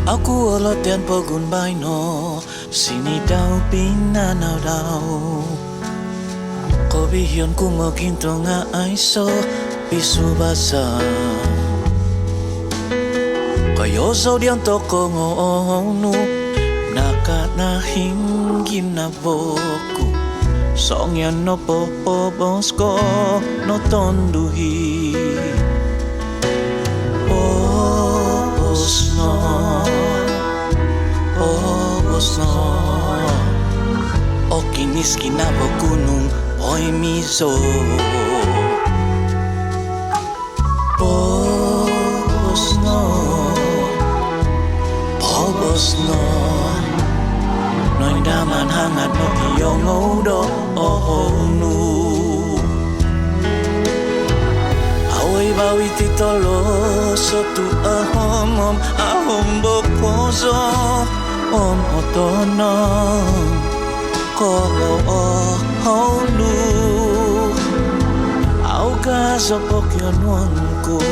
Aku olot yan pagunbay no, sini daw pinanaw daw. Kobiyon kumaginto nga ay so pisubasa. Kayo so diyan toko ngoonu, nakanahing ginaboku. Song yan no Poboos ko no tonduhi. Poboos no, Poboos no. O kinis kinabokunong oy miso. Poboos no, Poboos no. Noy daman hangat no kiyong odo ohonu. Away bawi titolo so tu ahom bokozo on otonon ko ohonu. Au kaso pokiononku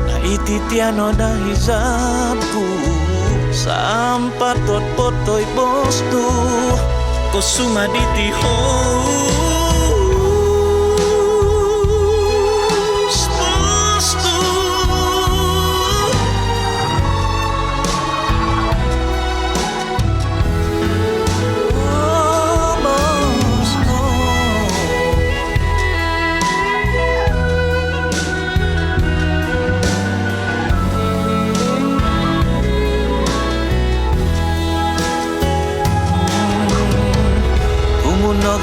na ititiano dahizapku sampat tot potoy postu ko sumaditi ho.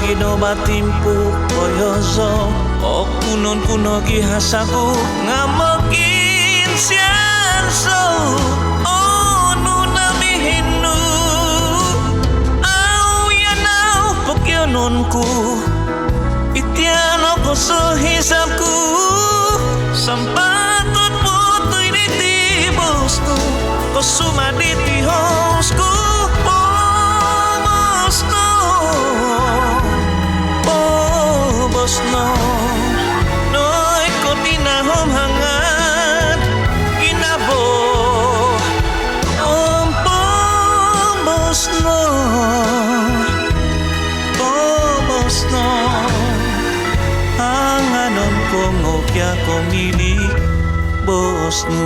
Kuno batimpu koyozo o kunon kuno gihasaku ngamokin sianso o nunami hinu au yanau pokyononku itiano ko sehisapku sampatot putoy di bosku ko sumaditi hosku. Poboos no, noy ko tinahom hangat ginabo. Poboos no, Poboos no. Hanganon ko ngokya ko mili Boos no.